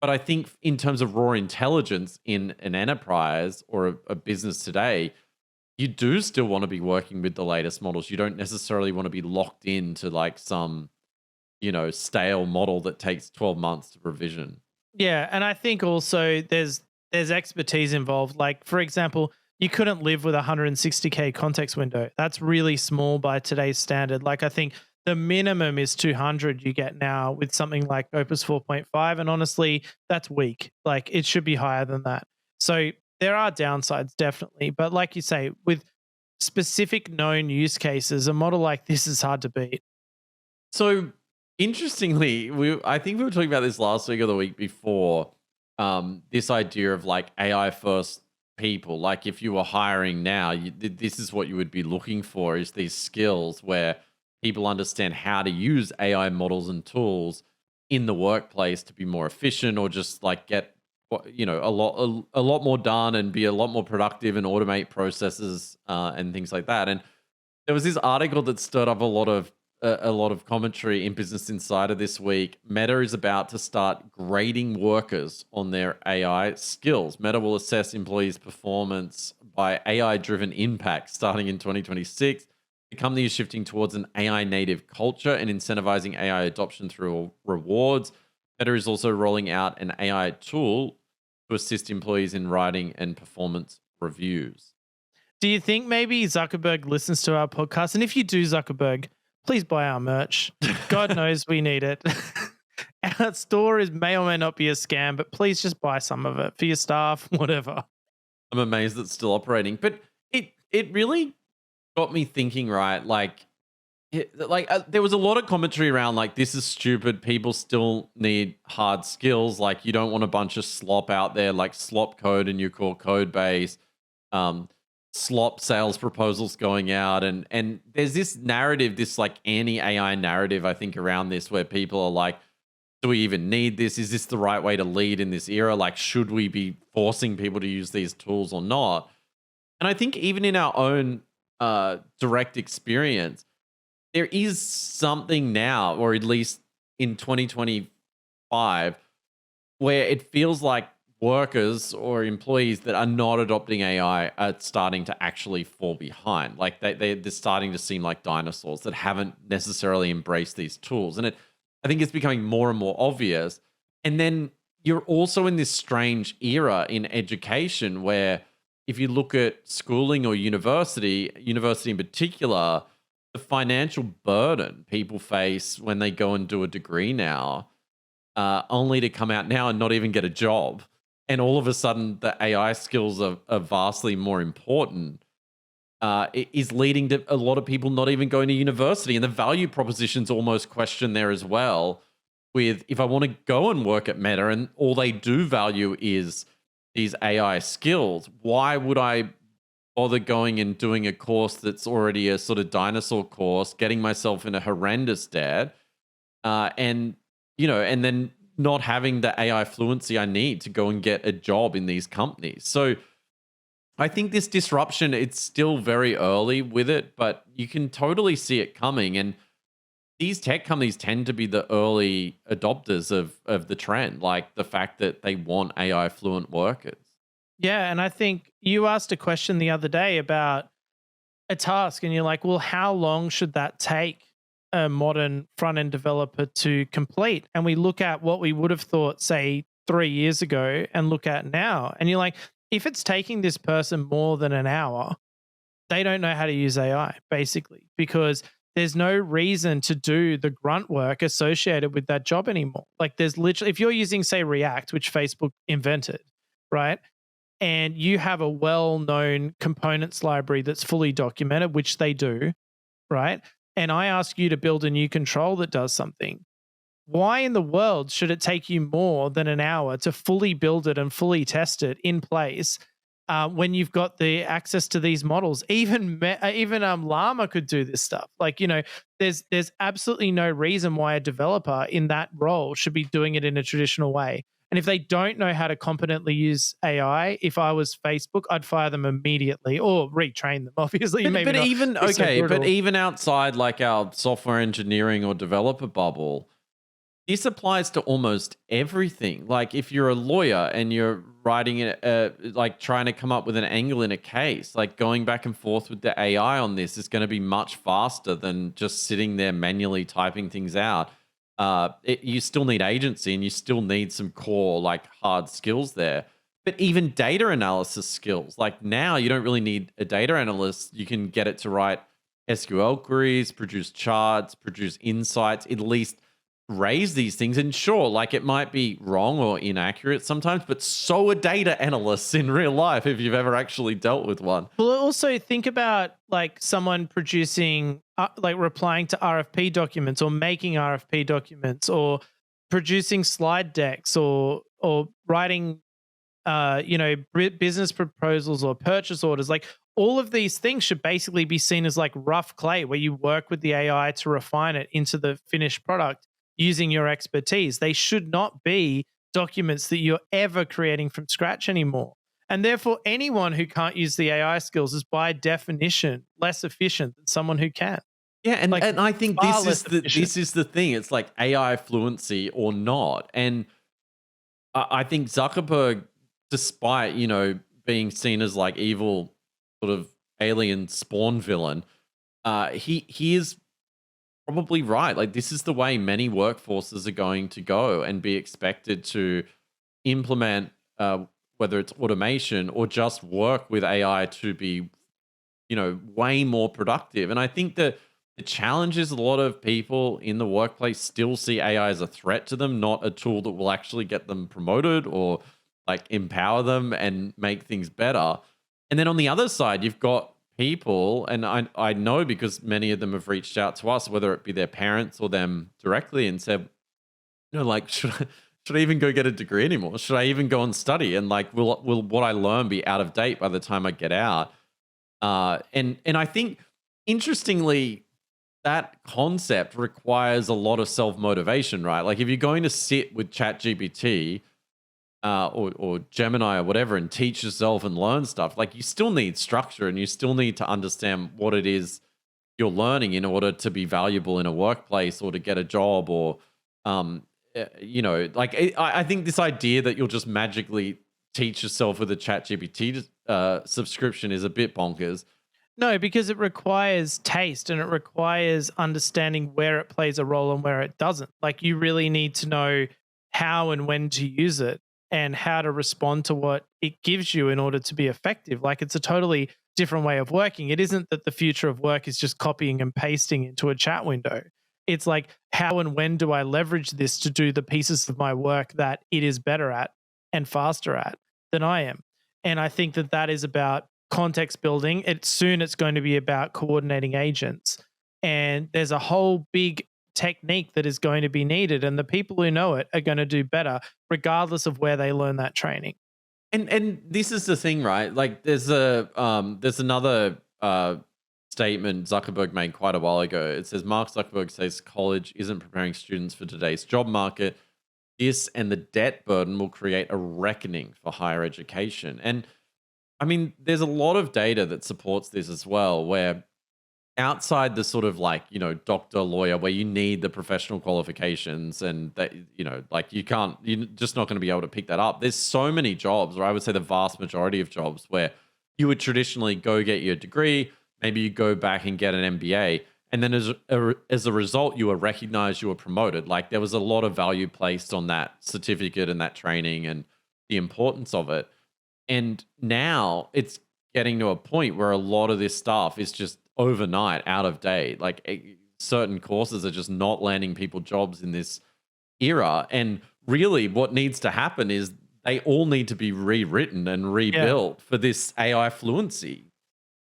But I think in terms of raw intelligence in an enterprise or a business today, you do still want to be working with the latest models. You don't necessarily want to be locked into like some, stale model that takes 12 months to revision. Yeah, and I think also there's expertise involved. Like for example, you couldn't live with a 160K context window. That's really small by today's standard. Like I think the minimum is 200 you get now with something like Opus 4.5, and honestly, that's weak. Like it should be higher than that. So there are downsides definitely, but like you say, with specific known use cases, a model like this is hard to beat. So interestingly, I think we were talking about this last week or the week before. This idea of like AI first people. Like if you were hiring now, this is what you would be looking for is these skills where people understand how to use AI models and tools in the workplace to be more efficient or just like get a lot more done and be a lot more productive and automate processes and things like that. And there was this article that stirred up a lot of commentary in Business Insider this week. Meta is about to start grading workers on their AI skills. Meta will assess employees' performance by AI-driven impact starting in 2026. The company is shifting towards an AI native culture and incentivizing AI adoption through rewards. Meta is also rolling out an AI tool to assist employees in writing and performance reviews. Do you think maybe Zuckerberg listens to our podcast? And if you do, Zuckerberg, please buy our merch. God knows we need it. Our store may or may not be a scam, but please just buy some of it for your staff, whatever. I'm amazed it's still operating, but it really got me thinking. Right, there was a lot of commentary around like this is stupid. People still need hard skills. Like you don't want a bunch of slop out there, like slop code in your core code base. Slop sales proposals going out and there's this narrative, this like anti-AI narrative, I think, around this where people are like, do we even need this? Is this the right way to lead in this era? Like, should we be forcing people to use these tools or not? And I think even in our own direct experience, there is something now, or at least in 2025, where it feels like workers or employees that are not adopting AI are starting to actually fall behind. Like they're starting to seem like dinosaurs that haven't necessarily embraced these tools. And I think it's becoming more and more obvious. And then you're also in this strange era in education where if you look at schooling or university in particular, the financial burden people face when they go and do a degree now, only to come out now and not even get a job. And all of a sudden, the AI skills are vastly more important. It is leading to a lot of people not even going to university. And the value proposition's almost questioned there as well. With if I want to go and work at Meta and all they do value is these AI skills, why would I bother going and doing a course that's already a sort of dinosaur course, getting myself in a horrendous debt, and then not having the AI fluency I need to go and get a job in these companies. So I think this disruption, it's still very early with it, but you can totally see it coming. And these tech companies tend to be the early adopters of the trend, like the fact that they want AI fluent workers. Yeah. And I think you asked a question the other day about a task, and you're like, well, how long should that take a modern front end developer to complete? And we look at what we would have thought, say, 3 years ago and look at now. And you're like, if it's taking this person more than an hour, they don't know how to use AI, basically, because there's no reason to do the grunt work associated with that job anymore. Like there's literally, if you're using, say, React, which Facebook invented, right? And you have a well-known components library that's fully documented, which they do, right? And I ask you to build a new control that does something, why in the world should it take you more than an hour to fully build it and fully test it in place when you've got the access to these models? Even Llama could do this stuff. Like, there's absolutely no reason why a developer in that role should be doing it in a traditional way. And if they don't know how to competently use AI, if I was Facebook, I'd fire them immediately or retrain them. Obviously, but even outside like our software engineering or developer bubble, this applies to almost everything. Like if you're a lawyer and you're writing it, like trying to come up with an angle in a case, like going back and forth with the AI on this is going to be much faster than just sitting there manually typing things out. You still need agency and you still need some core like hard skills there. But even data analysis skills, like now you don't really need a data analyst. You can get it to write SQL queries, produce charts, produce insights, at least raise these things. And sure, like it might be wrong or inaccurate sometimes, but so are data analysts in real life if you've ever actually dealt with one. Well, also think about like someone producing, like replying to RFP documents or making RFP documents or producing slide decks or writing business proposals or purchase orders. Like all of these things should basically be seen as like rough clay, where you work with the AI to refine it into the finished product using your expertise. They should not be documents that you're ever creating from scratch anymore. And therefore, anyone who can't use the AI skills is by definition less efficient than someone who can. Yeah, Like and I think far this less is the efficient. this is the thing. It's like AI fluency or not. And I think Zuckerberg, despite, being seen as like evil sort of alien spawn villain, he is probably right. Like this is the way many workforces are going to go and be expected to implement, whether it's automation or just work with AI to be, way more productive. And I think that the challenge is a lot of people in the workplace still see AI as a threat to them, not a tool that will actually get them promoted or like empower them and make things better. And then on the other side, you've got people, and I know because many of them have reached out to us, whether it be their parents or them directly, and said, like, should I even go get a degree anymore? Should I even go and study? And like, will what I learn be out of date by the time I get out? And I think interestingly, that concept requires a lot of self motivation, right? Like if you're going to sit with ChatGPT or Gemini or whatever and teach yourself and learn stuff, like you still need structure and you still need to understand what it is you're learning in order to be valuable in a workplace or to get a job or, I think this idea that you'll just magically teach yourself with a ChatGPT subscription is a bit bonkers. No, because it requires taste and it requires understanding where it plays a role and where it doesn't. Like you really need to know how and when to use it and how to respond to what it gives you in order to be effective. Like it's a totally different way of working. It isn't that the future of work is just copying and pasting into a chat window. It's like, how and when do I leverage this to do the pieces of my work that it is better at and faster at than I am? And I think that that is about context building. It's going to be about coordinating agents. And there's a whole big technique that is going to be needed. And the people who know it are going to do better, regardless of where they learn that training. And this is the thing, right? Like there's another statement Zuckerberg made quite a while ago. It says Mark Zuckerberg says college isn't preparing students for today's job market. This and the debt burden will create a reckoning for higher education. And I mean, there's a lot of data that supports this as well, where outside the sort of like, doctor, lawyer, where you need the professional qualifications and that, like you're just not going to be able to pick that up. There's so many jobs, or I would say the vast majority of jobs, where you would traditionally go get your degree, maybe you go back and get an MBA. And then as a result, you were recognized, you were promoted. Like there was a lot of value placed on that certificate and that training and the importance of it. And now it's getting to a point where a lot of this stuff is just overnight out of date. Like certain courses are just not landing people jobs in this era. And really what needs to happen is they all need to be rewritten and rebuilt for this AI fluency.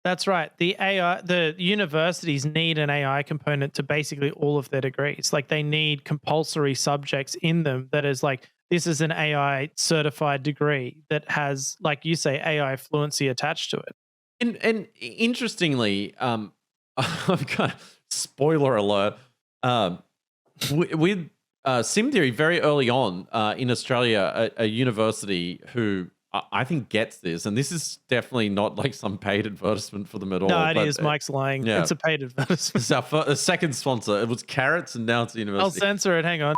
That's right. The universities need an AI component to basically all of their degrees. Like they need compulsory subjects in them that is like, this is an AI certified degree that has, like you say, AI fluency attached to it. And interestingly, I've got spoiler alert. With Sim Theory, very early on in Australia, a university who I think gets this, and this is definitely not like some paid advertisement for them at all. No, it is. Mike's lying. Yeah. It's a paid advertisement. It's our second sponsor. It was Carrots, and now it's a university. I'll censor it. Hang on.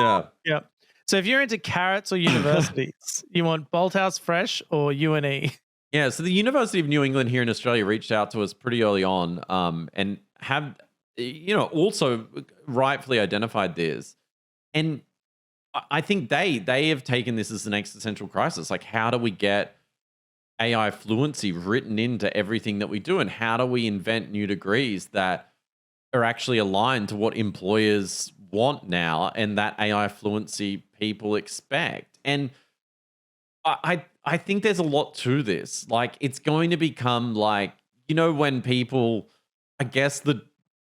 Yeah. Yeah. So if you're into carrots or universities, you want Bolthouse Fresh or UNE? Yeah, so the University of New England here in Australia reached out to us pretty early on and have, also rightfully identified this. And I think they have taken this as an existential crisis. Like, how do we get AI fluency written into everything that we do? And how do we invent new degrees that are actually aligned to what employers want now and that AI fluency people expect? And I think there's a lot to this. Like, it's going to become like, when people, I guess the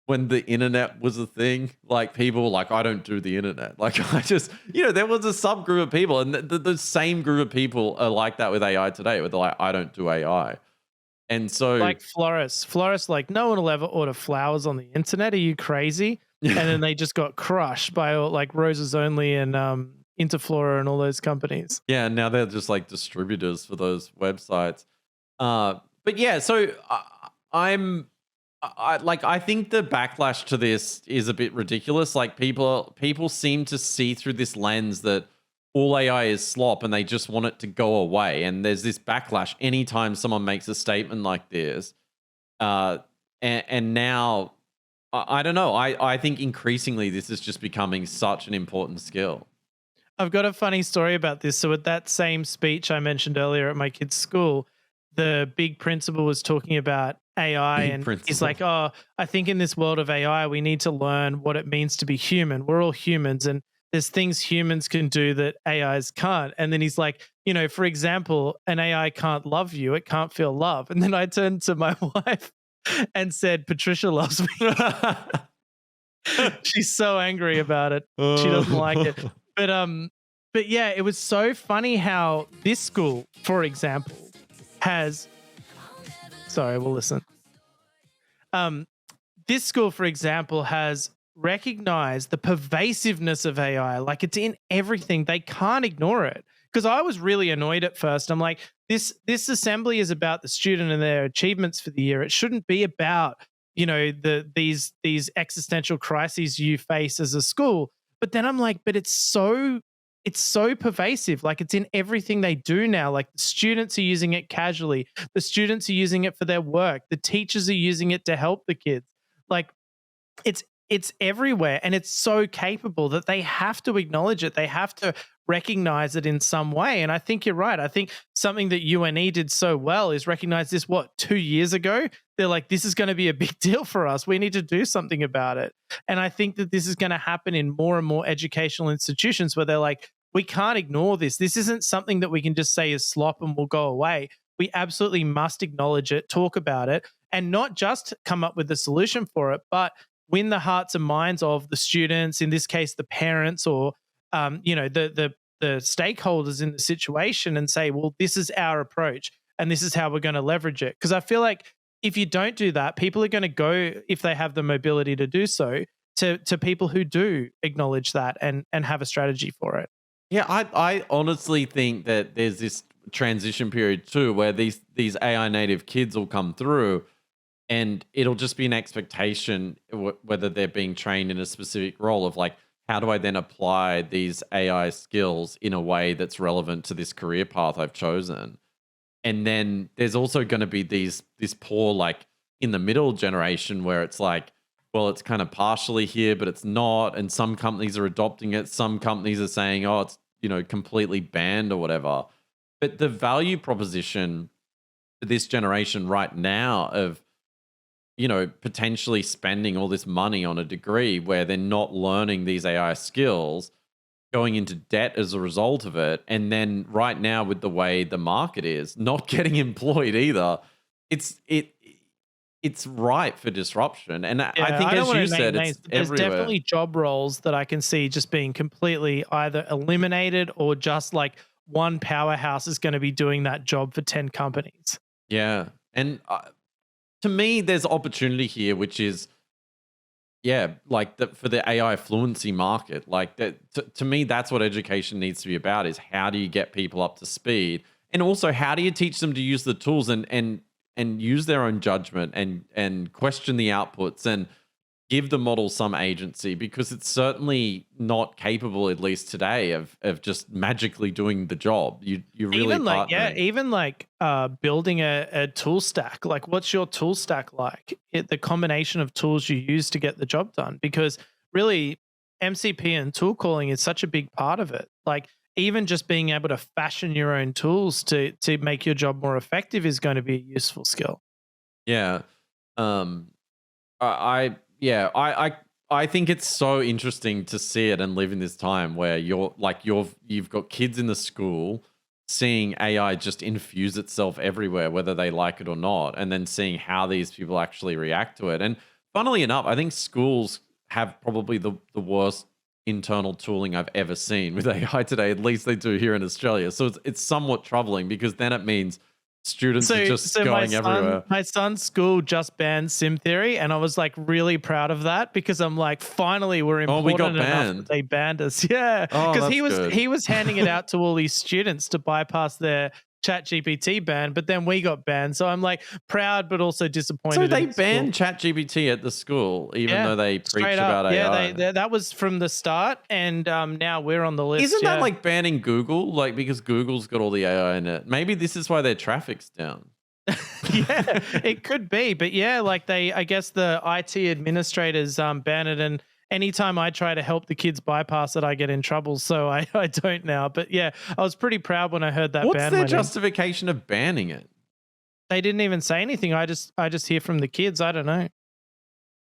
when the internet was a thing, like people were like, I don't do the internet. Like I just, there was a subgroup of people, and the same group of people are like that with AI today, where they're like, I don't do AI. And so, Like florists. Florists, like, no one will ever order flowers on the internet. Are you crazy? And then they just got crushed by all, like Roses Only and Interflora and all those companies. yeah, now they're just like distributors for those websites. But yeah, so I think the backlash to this is a bit ridiculous. Like people seem to see through this lens that all AI is slop and they just want it to go away. And there's this backlash anytime someone makes a statement like this. And now I don't know. I think increasingly this is just becoming such an important skill. I've got a funny story about this. So at that same speech I mentioned earlier at my kid's school, the big principal was talking about AI, and he's like, oh, I think in this world of AI, we need to learn what it means to be human. We're all humans, and there's things humans can do that AIs can't. And then he's like, for example, an AI can't love you. It can't feel love. And then I turned to my wife and said, Patricia loves me. She's so angry about it. She doesn't like it. But yeah, it was so funny how this school, for example, has... Sorry, we'll listen. This school, for example, has recognized the pervasiveness of AI. Like, it's in everything. They can't ignore it. Because I was really annoyed at first. I'm like, this assembly is about the student and their achievements for the year. It shouldn't be about, these existential crises you face as a school. But then I'm like, but it's so pervasive. Like, it's in everything they do now. Like, the students are using it casually. The students are using it for their work. The teachers are using it to help the kids. Like, it's everywhere, and it's so capable that they have to acknowledge it. They have to recognize it in some way. And I think you're right. I think something that UNE did so well is recognize this, 2 years ago? They're like, this is going to be a big deal for us. We need to do something about it. And I think that this is going to happen in more and more educational institutions where they're like, we can't ignore this. This isn't something that we can just say is slop and will go away. We absolutely must acknowledge it, talk about it, and not just come up with a solution for it, but win the hearts and minds of the students, in this case, the parents, or the stakeholders in the situation, and say, well, this is our approach and this is how we're going to leverage it. Because I feel like if you don't do that, people are going to go, if they have the mobility to do so, to people who do acknowledge that and have a strategy for it. Yeah, I honestly think that there's this transition period too, where these AI native kids will come through, and it'll just be an expectation whether they're being trained in a specific role of like, how do I then apply these AI skills in a way that's relevant to this career path I've chosen? And then there's also going to be this poor, like, in the middle generation where it's like, well, it's kind of partially here, but it's not. And some companies are adopting it. Some companies are saying, oh, it's, completely banned or whatever. But the value proposition for this generation right now of, potentially spending all this money on a degree where they're not learning these AI skills, going into debt as a result of it, and then right now with the way the market is, not getting employed either, it's ripe for disruption. And I think, as you said, it's there's everywhere. Definitely job roles that I can see just being completely either eliminated or just like one powerhouse is going to be doing that job for 10 companies. Yeah. And to me, there's opportunity here, which is, for the AI fluency market. Like, that, to me, that's what education needs to be about, is how do you get people up to speed? And also, how do you teach them to use the tools and use their own judgment and question the outputs and give the model some agency, because it's certainly not capable, at least today, of just magically doing the job. You really even building a tool stack. Like, what's your tool stack like? The combination of tools you use to get the job done, because really MCP and tool calling is such a big part of it. Like, even just being able to fashion your own tools to make your job more effective is going to be a useful skill. Yeah. I think it's so interesting to see it and live in this time where you've got kids in the school seeing AI just infuse itself everywhere, whether they like it or not, and then seeing how these people actually react to it. And funnily enough, I think schools have probably the worst internal tooling I've ever seen with AI today. At least they do here in Australia. So it's somewhat troubling because then it means students are just going everywhere. My son's school just banned sim theory, and I was like really proud of that because I'm like, finally, we're Oh, we got important enough banned. that they banned us. Yeah, Oh, because that's good. he was handing it out to all these students to bypass their ChatGPT ban, but then we got banned. So I'm like proud, but also disappointed. So they in the school. banned ChatGPT at the school, even though they preach straight about up. AI. Yeah, that was from the start, and now we're on the list. Isn't that like banning Google? Like, because Google's got all the AI in it. Maybe this is why their traffic's down. Yeah, it could be, but yeah, like I guess the IT administrators ban it, and anytime I try to help the kids bypass it, I get in trouble. So I don't now. But yeah, I was pretty proud when I heard that. What's ban their went in. justification of banning it? They didn't even say anything. I just hear from the kids. I don't know.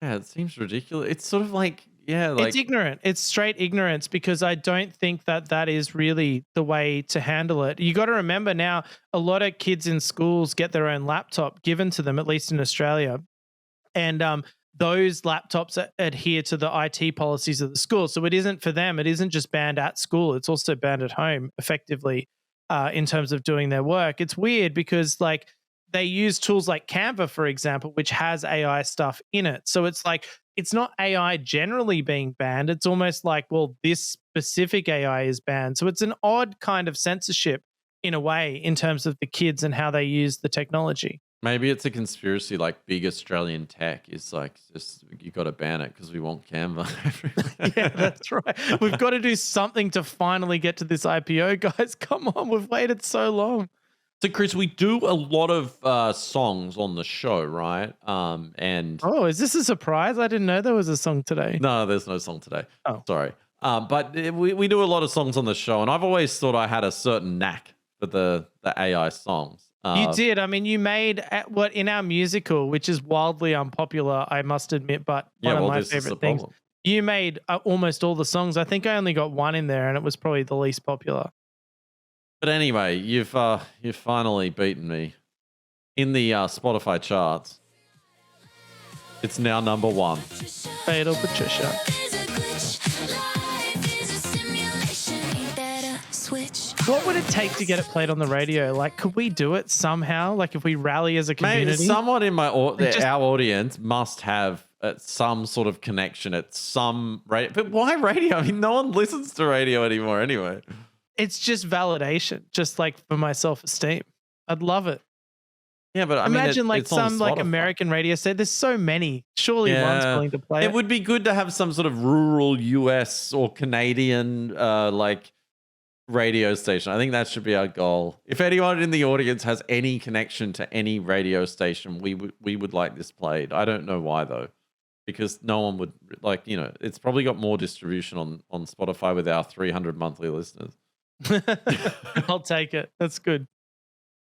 Yeah, it seems ridiculous. It's sort of like, yeah, like It's ignorant. It's straight ignorance because I don't think that is really the way to handle it. You got to remember now, a lot of kids in schools get their own laptop given to them, at least in Australia. And those laptops adhere to the IT policies of the school. So it isn't for them. It isn't just banned at school. It's also banned at home effectively in terms of doing their work. It's weird because like they use tools like Canva, for example, which has AI stuff in it. So it's like, it's not AI generally being banned. It's almost like, well, this specific AI is banned. So it's an odd kind of censorship in a way in terms of the kids and how they use the technology. maybe it's a conspiracy. Like big Australian tech is like, just you got to ban it because we want Canva everywhere. Yeah, that's right. We've got to do something to finally get to this IPO, guys. Come on, we've waited so long. So, Chris, we do a lot of songs on the show, right? And Oh, is this a surprise? I didn't know there was a song today. no, there's no song today. Oh. Sorry. But we do a lot of songs on the show, and I've always thought I had a certain knack for the AI songs. You did. I mean, you made what in our musical, which is wildly unpopular, I must admit, but one of my this is the favorite things. problem. You made almost all the songs. I think I only got one in there, and it was probably the least popular. But anyway, you've finally beaten me in the Spotify charts. It's now number 1. Fatal Patricia. What would it take to get it played on the radio? Like, could we do it somehow? Like, if we rally as a community? Maybe someone in our audience must have some sort of connection at some radio. But why radio? I mean, no one listens to radio anymore anyway. It's just validation, just like for my self-esteem. I'd love it. Yeah, but imagine like some on like Spotify. American radio station. There's so many. Surely one's willing to play it. It would be good to have some sort of rural US or Canadian like radio station. I think that should be our goal. If anyone in the audience has any connection to any radio station, we would like this played. I don't know why though, because no one would like. It's probably got more distribution on Spotify with our 300 monthly listeners. I'll take it. That's good.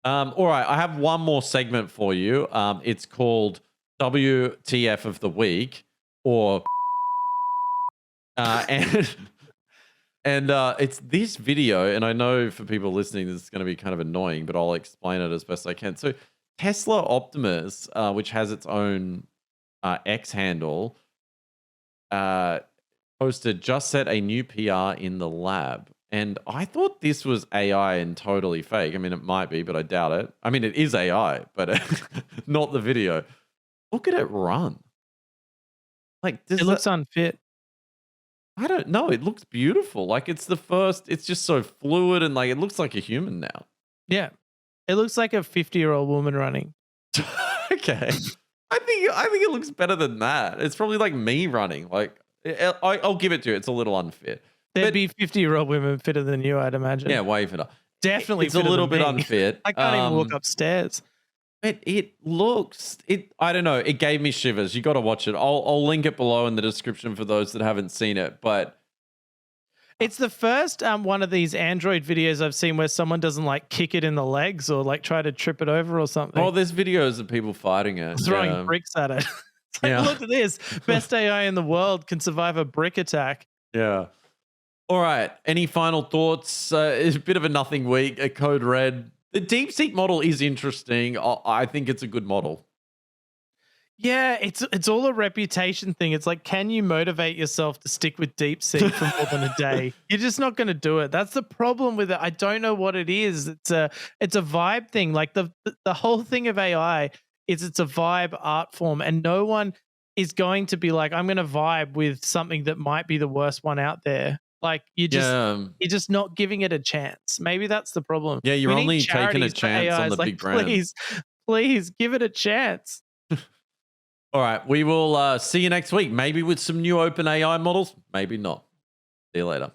All right, I have one more segment for you. It's called WTF of the Week, or and it's this video. And I know for people listening, this is going to be kind of annoying, but I'll explain it as best I can. So Tesla Optimus, which has its own X handle, posted, just set a new PR in the lab. And I thought this was AI and totally fake. I mean, it might be, but I doubt it. I mean, it is AI, but not the video. Look at it run. Like, It looks unfit. I don't know. It looks beautiful. Like, it's just so fluid and like, it looks like a human now. Yeah. It looks like a 50-year-old woman running. Okay. I think it looks better than that. It's probably like me running. Like, I'll give it to you. It's a little unfit. There'd be 50-year-old women fitter than you, I'd imagine. Yeah, way fitter. Definitely It's a little bit than me. unfit. I can't even walk upstairs. It looks, I don't know. It gave me shivers. You got to watch it. I'll link it below in the description for those that haven't seen it. But it's the first one of these Android videos I've seen where someone doesn't like kick it in the legs or like try to trip it over or something. oh, there's videos of people fighting it, Throwing bricks at it. It's like, Yeah. look at this. Best AI in the world can survive a brick attack. Yeah. All right. Any final thoughts? It's a bit of a nothing week. A code red. The DeepSeek model is interesting. I think it's a good model. Yeah, it's all a reputation thing. It's like, can you motivate yourself to stick with DeepSeek for more than a day? You're just not going to do it. That's the problem with it. I don't know what it is. It's a vibe thing. Like the whole thing of AI is it's a vibe art form, and no one is going to be like, I'm going to vibe with something that might be the worst one out there. Like Yeah. you're just not giving it a chance. Maybe that's the problem. Yeah, you're We need only taking a charities for chance on AIs. the Like, big brands. please give it a chance. All right, we will see you next week. Maybe with some new OpenAI models, maybe not. See you later.